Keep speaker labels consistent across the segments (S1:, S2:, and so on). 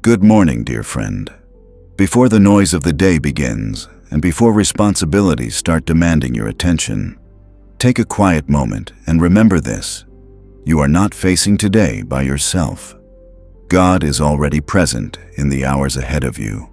S1: Good morning, dear friend. Before the noise of the day begins, and before responsibilities start demanding your attention, take a quiet moment and remember this. You are not facing today by yourself. God is already present in the hours ahead of you.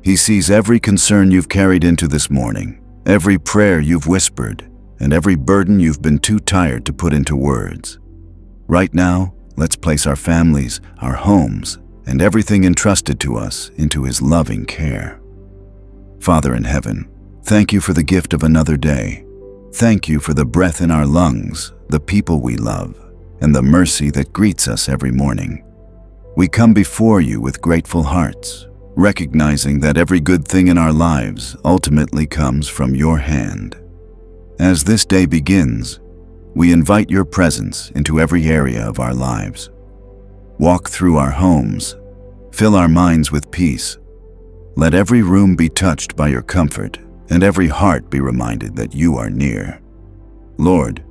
S1: He sees every concern you've carried into this morning, every prayer you've whispered, and every burden you've been too tired to put into words. Right now, let's place our families, our homes, and everything entrusted to us into His loving care. Father in heaven, thank you for the gift of another day. Thank you for the breath in our lungs, the people we love, and the mercy that greets us every morning. We come before you with grateful hearts, recognizing that every good thing in our lives ultimately comes from your hand. As this day begins, we invite your presence into every area of our lives. Walk through our homes, fill our minds with peace. Let every room be touched by your comfort, and every heart be reminded that you are near. Lord,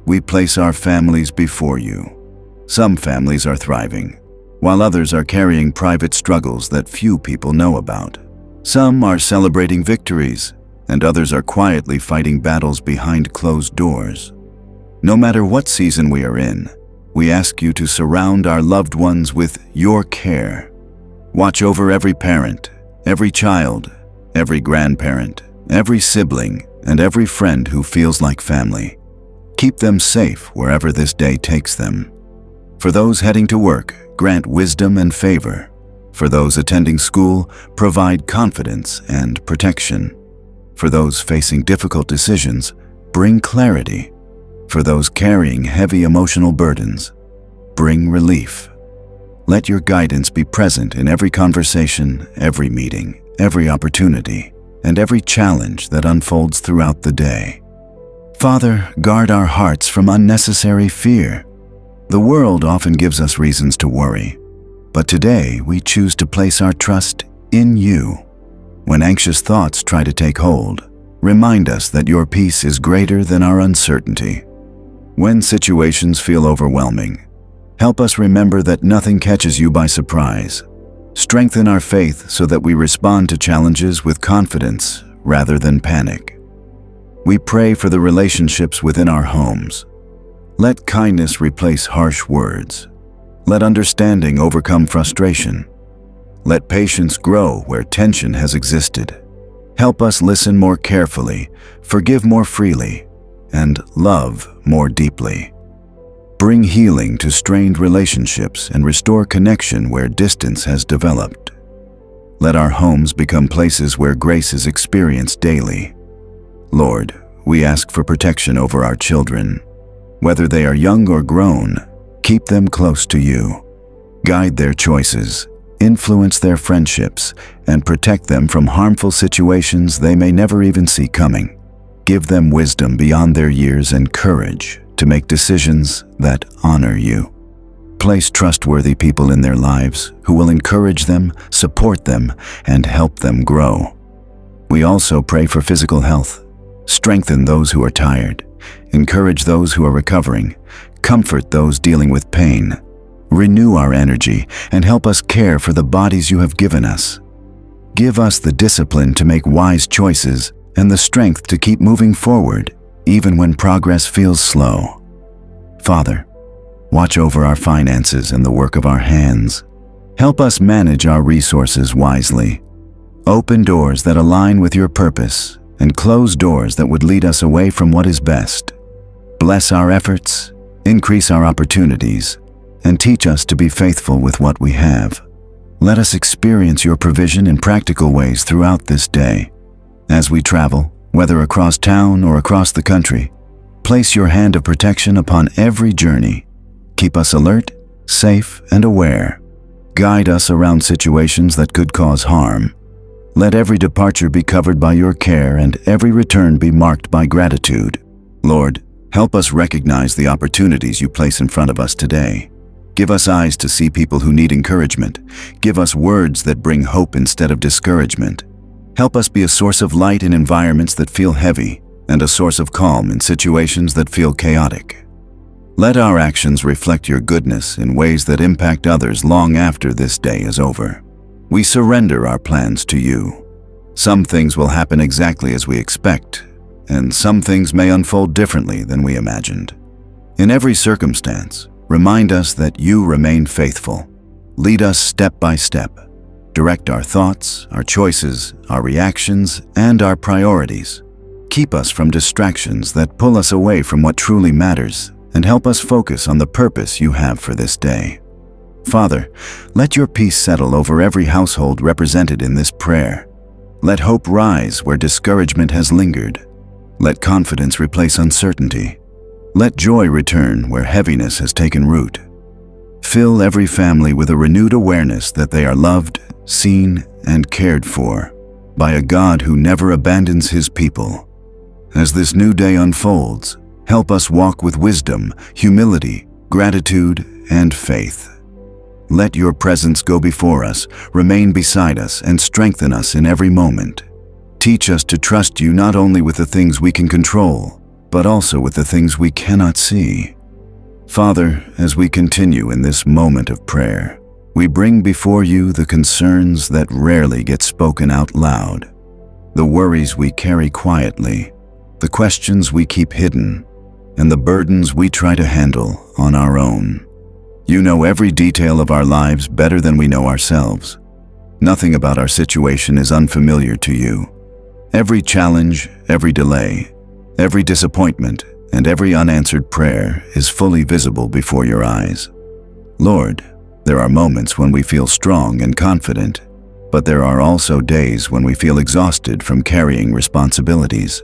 S1: we place our families before you. Some families are thriving, while others are carrying private struggles that few people know about. Some are celebrating victories, and others are quietly fighting battles behind closed doors. No matter what season we are in, we ask you to surround our loved ones with your care. Watch over every parent, every child, every grandparent, every sibling, and every friend who feels like family. Keep them safe wherever this day takes them. For those heading to work, grant wisdom and favor. For those attending school, provide confidence and protection. For those facing difficult decisions, bring clarity. For those carrying heavy emotional burdens, bring relief. Let your guidance be present in every conversation, every meeting, every opportunity, and every challenge that unfolds throughout the day. Father, guard our hearts from unnecessary fear. The world often gives us reasons to worry, but today we choose to place our trust in you. When anxious thoughts try to take hold, remind us that your peace is greater than our uncertainty. When situations feel overwhelming, help us remember that nothing catches you by surprise. Strengthen our faith so that we respond to challenges with confidence rather than panic. We pray for the relationships within our homes. Let kindness replace harsh words. Let understanding overcome frustration. Let patience grow where tension has existed. Help us listen more carefully, forgive more freely, and love more deeply. Bring healing to strained relationships and restore connection where distance has developed. Let our homes become places where grace is experienced daily. Lord, we ask for protection over our children. Whether they are young or grown, keep them close to you. Guide their choices, influence their friendships, and protect them from harmful situations they may never even see coming. Give them wisdom beyond their years and courage to make decisions that honor you. Place trustworthy people in their lives who will encourage them, support them, and help them grow. We also pray for physical health. Strengthen those who are tired. Encourage those who are recovering. Comfort those dealing with pain. Renew our energy and help us care for the bodies you have given us. Give us the discipline to make wise choices and the strength to keep moving forward, even when progress feels slow. Father, watch over our finances and the work of our hands. Help us manage our resources wisely. Open doors that align with your purpose and close doors that would lead us away from what is best. Bless our efforts, increase our opportunities, and teach us to be faithful with what we have. Let us experience your provision in practical ways throughout this day. As we travel, whether across town or across the country, place your hand of protection upon every journey. Keep us alert, safe, and aware. Guide us around situations that could cause harm. Let every departure be covered by your care and every return be marked by gratitude. Lord, help us recognize the opportunities you place in front of us today. Give us eyes to see people who need encouragement. Give us words that bring hope instead of discouragement. Help us be a source of light in environments that feel heavy and a source of calm in situations that feel chaotic. Let our actions reflect your goodness in ways that impact others long after this day is over. We surrender our plans to you. Some things will happen exactly as we expect, and some things may unfold differently than we imagined. In every circumstance, remind us that you remain faithful. Lead us step by step. Direct our thoughts, our choices, our reactions, and our priorities. Keep us from distractions that pull us away from what truly matters, and help us focus on the purpose you have for this day. Father, let your peace settle over every household represented in this prayer. Let hope rise where discouragement has lingered. Let confidence replace uncertainty. Let joy return where heaviness has taken root. Fill every family with a renewed awareness that they are loved, seen, and cared for by a God who never abandons his people. As this new day unfolds, help us walk with wisdom, humility, gratitude, and faith. Let your presence go before us, remain beside us, and strengthen us in every moment. Teach us to trust you not only with the things we can control, but also with the things we cannot see. Father, as we continue in this moment of prayer, we bring before you the concerns that rarely get spoken out loud, the worries we carry quietly, the questions we keep hidden, and the burdens we try to handle on our own. You know every detail of our lives better than we know ourselves. Nothing about our situation is unfamiliar to you. Every challenge, every delay, every disappointment, and every unanswered prayer is fully visible before your eyes. Lord, there are moments when we feel strong and confident, but there are also days when we feel exhausted from carrying responsibilities.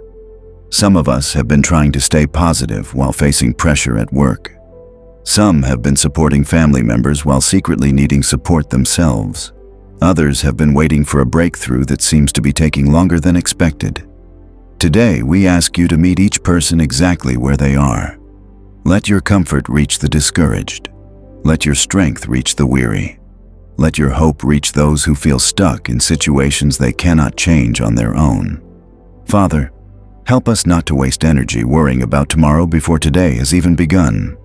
S1: Some of us have been trying to stay positive while facing pressure at work. Some have been supporting family members while secretly needing support themselves. Others have been waiting for a breakthrough that seems to be taking longer than expected. Today, we ask you to meet each person exactly where they are. Let your comfort reach the discouraged. Let your strength reach the weary. Let your hope reach those who feel stuck in situations they cannot change on their own. Father, help us not to waste energy worrying about tomorrow before today has even begun.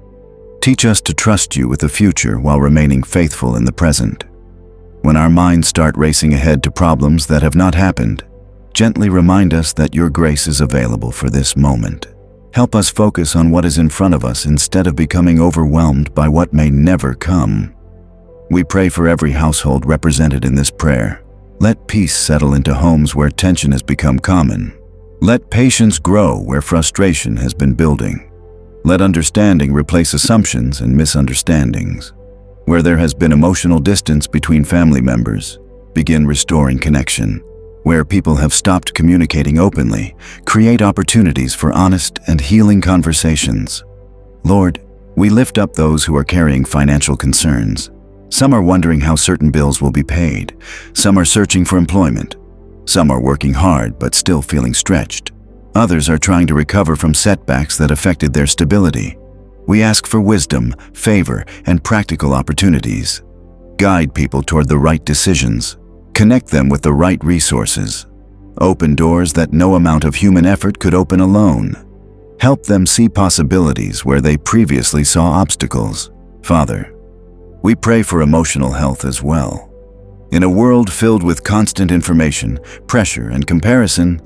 S1: Teach us to trust you with the future while remaining faithful in the present. When our minds start racing ahead to problems that have not happened, gently remind us that your grace is available for this moment. Help us focus on what is in front of us instead of becoming overwhelmed by what may never come. We pray for every household represented in this prayer. Let peace settle into homes where tension has become common. Let patience grow where frustration has been building. Let understanding replace assumptions and misunderstandings. Where there has been emotional distance between family members, begin restoring connection. Where people have stopped communicating openly, create opportunities for honest and healing conversations. Lord, we lift up those who are carrying financial concerns. Some are wondering how certain bills will be paid. Some are searching for employment. Some are working hard but still feeling stretched. Others are trying to recover from setbacks that affected their stability. We ask for wisdom, favor, and practical opportunities. Guide people toward the right decisions. Connect them with the right resources. Open doors that no amount of human effort could open alone. Help them see possibilities where they previously saw obstacles. Father, we pray for emotional health as well. In a world filled with constant information, pressure, and comparison,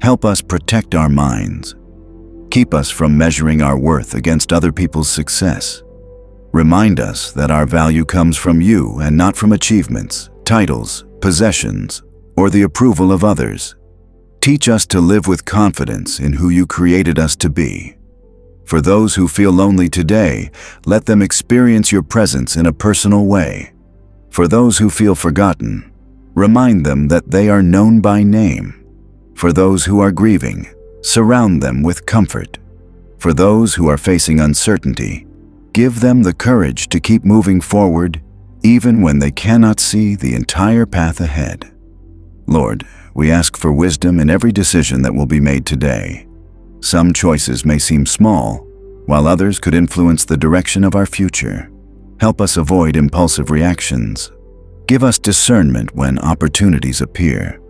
S1: help us protect our minds. Keep us from measuring our worth against other people's success. Remind us that our value comes from you and not from achievements, titles, possessions, or the approval of others. Teach us to live with confidence in who you created us to be. For those who feel lonely today, let them experience your presence in a personal way. For those who feel forgotten, remind them that they are known by name. For those who are grieving, surround them with comfort. For those who are facing uncertainty, give them the courage to keep moving forward even when they cannot see the entire path ahead. Lord, we ask for wisdom in every decision that will be made today. Some choices may seem small, while others could influence the direction of our future. Help us avoid impulsive reactions. Give us discernment when opportunities appear.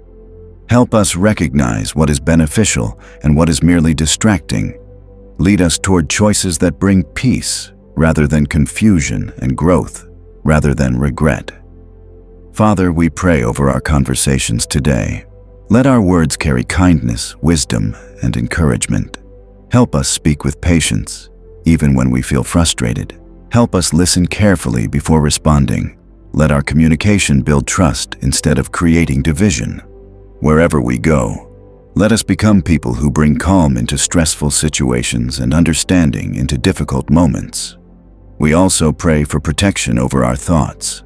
S1: Help us recognize what is beneficial and what is merely distracting. Lead us toward choices that bring peace rather than confusion and growth rather than regret. Father, we pray over our conversations today. Let our words carry kindness, wisdom, and encouragement. Help us speak with patience, even when we feel frustrated. Help us listen carefully before responding. Let our communication build trust instead of creating division. Wherever we go, let us become people who bring calm into stressful situations and understanding into difficult moments. We also pray for protection over our thoughts.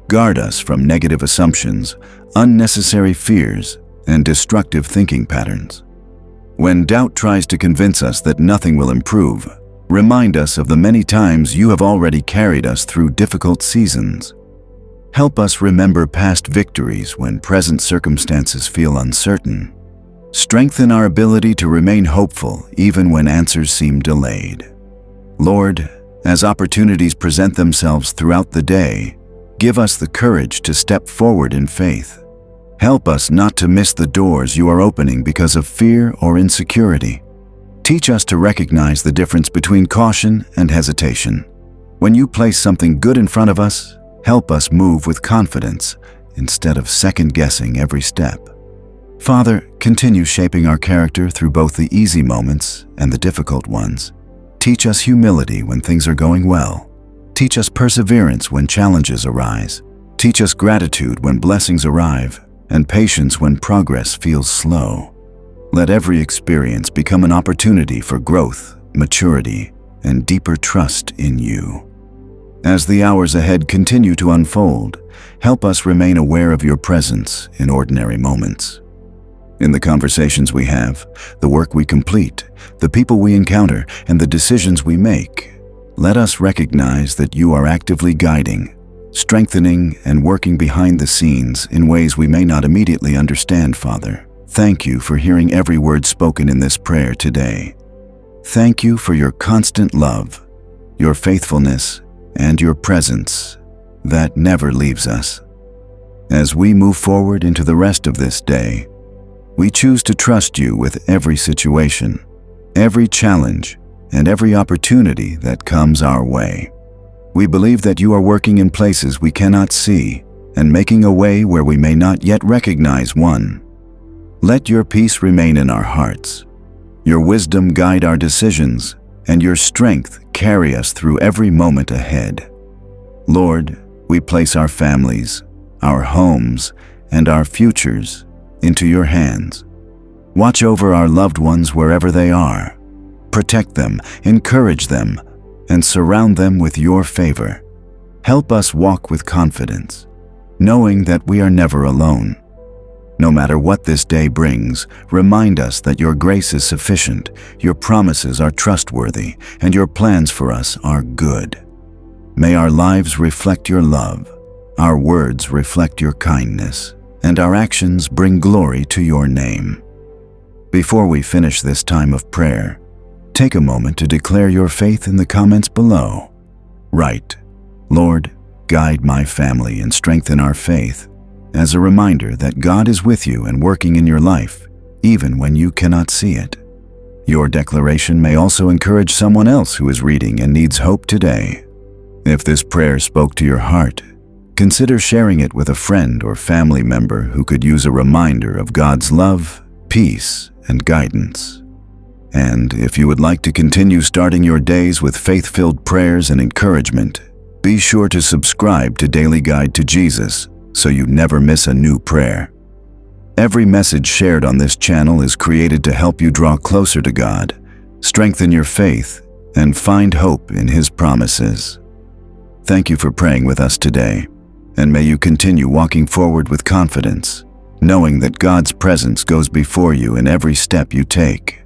S1: Guard us from negative assumptions, unnecessary fears, and destructive thinking patterns. When doubt tries to convince us that nothing will improve, remind us of the many times you have already carried us through difficult seasons. Help us remember past victories when present circumstances feel uncertain. Strengthen our ability to remain hopeful even when answers seem delayed. Lord, as opportunities present themselves throughout the day, give us the courage to step forward in faith. Help us not to miss the doors you are opening because of fear or insecurity. Teach us to recognize the difference between caution and hesitation. When you place something good in front of us, help us move with confidence instead of second-guessing every step. Father, continue shaping our character through both the easy moments and the difficult ones. Teach us humility when things are going well. Teach us perseverance when challenges arise. Teach us gratitude when blessings arrive, and patience when progress feels slow. Let every experience become an opportunity for growth, maturity, and deeper trust in you. As the hours ahead continue to unfold, help us remain aware of your presence in ordinary moments. In the conversations we have, the work we complete, the people we encounter, and the decisions we make, let us recognize that you are actively guiding, strengthening, and working behind the scenes in ways we may not immediately understand, Father. Thank you for hearing every word spoken in this prayer today. Thank you for your constant love, your faithfulness, and your presence that never leaves us. As we move forward into the rest of this day, we choose to trust you with every situation, every challenge, and every opportunity that comes our way. We believe that you are working in places we cannot see and making a way where we may not yet recognize one. Let your peace remain in our hearts, your wisdom guide our decisions, and your strength carry us through every moment ahead. Lord, we place our families, our homes, and our futures into your hands. Watch over our loved ones wherever they are. Protect them, encourage them, and surround them with your favor. Help us walk with confidence, knowing that we are never alone. No matter what this day brings, remind us that your grace is sufficient, your promises are trustworthy, and your plans for us are good. May our lives reflect your love, our words reflect your kindness, and our actions bring glory to your name. Before we finish this time of prayer, take a moment to declare your faith in the comments below. Write, Lord, guide my family and strengthen our faith, as a reminder that God is with you and working in your life, even when you cannot see it. Your declaration may also encourage someone else who is reading and needs hope today. If this prayer spoke to your heart, consider sharing it with a friend or family member who could use a reminder of God's love, peace, and guidance. And if you would like to continue starting your days with faith-filled prayers and encouragement, be sure to subscribe to Daily Guide to Jesus so you never miss a new prayer. Every message shared on this channel is created to help you draw closer to God, strengthen your faith, and find hope in His promises. Thank you for praying with us today, and may you continue walking forward with confidence, knowing that God's presence goes before you in every step you take.